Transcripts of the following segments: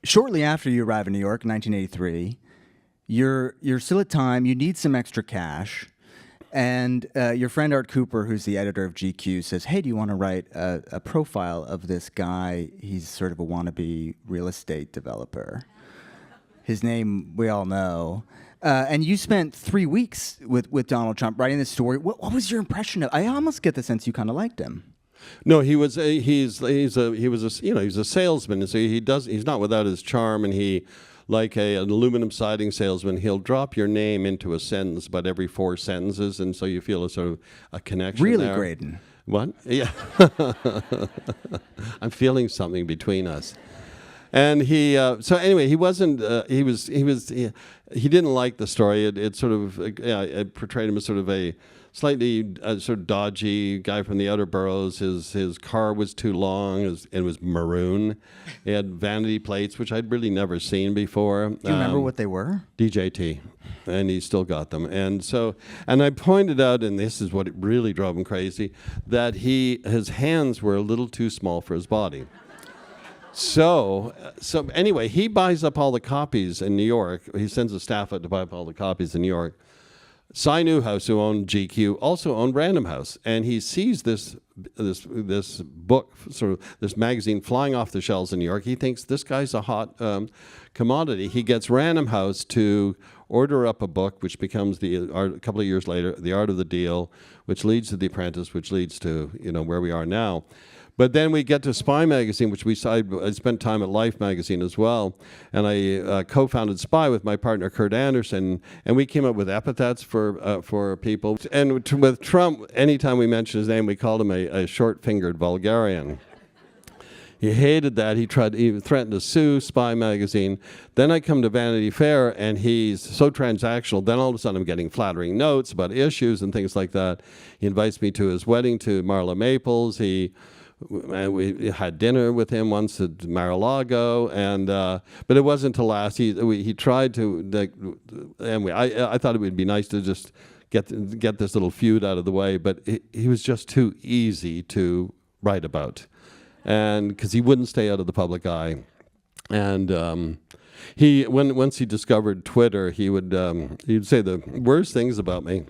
shortly after you arrive in New York in 1983, you're still at time. You need some extra cash. And your friend Art Cooper, who's the editor of GQ, says, hey, do you want to write a profile of this guy? He's sort of a wannabe real estate developer. His name we all know. And you spent 3 weeks with Donald Trump writing this story. What was your impression of? I almost get the sense you kind of liked him. No, he was he's a salesman. So he's not without his charm, and he, like an aluminum siding salesman, he'll drop your name into a sentence about every 4 sentences, and so you feel a sort of a connection. Really, there. Graydon? What? Yeah. I'm feeling something between us. And so anyway, he wasn't. He didn't like the story. It sort of it portrayed him as sort of a slightly sort of dodgy guy from the outer boroughs. His car was too long. It was maroon. He had vanity plates, which I'd really never seen before. Do you remember what they were? DJT, and he still got them. And I pointed out, and this is what really drove him crazy, that his hands were a little too small for his body. So anyway, he buys up all the copies in New York. He sends a staff out to buy up all the copies in New York. Cy Newhouse, who owned GQ, also owned Random House, and he sees this book, sort of this magazine, flying off the shelves in New York. He thinks this guy's a hot commodity. He gets Random House to order up a book, which becomes a couple of years later, The Art of the Deal, which leads to The Apprentice, which leads to where we are now. But then we get to Spy Magazine, which I spent time at Life Magazine as well, and I co-founded Spy with my partner Kurt Anderson, and we came up with epithets for people. And with Trump, anytime we mentioned his name, we called him a short-fingered vulgarian. He hated that. He threatened to sue Spy Magazine. Then I come to Vanity Fair, and he's so transactional. Then all of a sudden I'm getting flattering notes about issues and things like that. He invites me to his wedding to Marla Maples. We had dinner with him once at Mar-a-Lago, but it wasn't to last. He tried to. Anyway, I thought it would be nice to just get this little feud out of the way, but he was just too easy to write about, and because he wouldn't stay out of the public eye, and once he discovered Twitter, he'd say the worst things about me.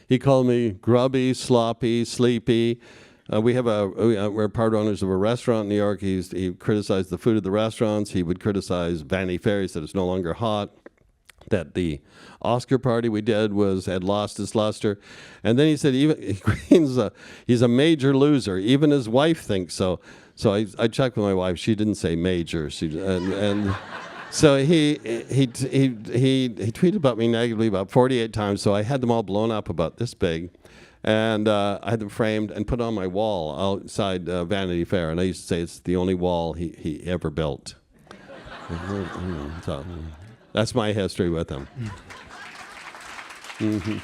He called me grubby, sloppy, sleepy. We're part owners of a restaurant in New York. He criticized the food of the restaurants. He would criticize Vanity Fair. He said it's no longer hot. That the Oscar party we did had lost its luster. And then he said he's a major loser. Even his wife thinks so. So I checked with my wife. She didn't say major. So he tweeted about me negatively about 48 times. So I had them all blown up about this big. And I had them framed and put on my wall outside Vanity Fair. And I used to say it's the only wall he ever built. So that's my history with him. Mm-hmm.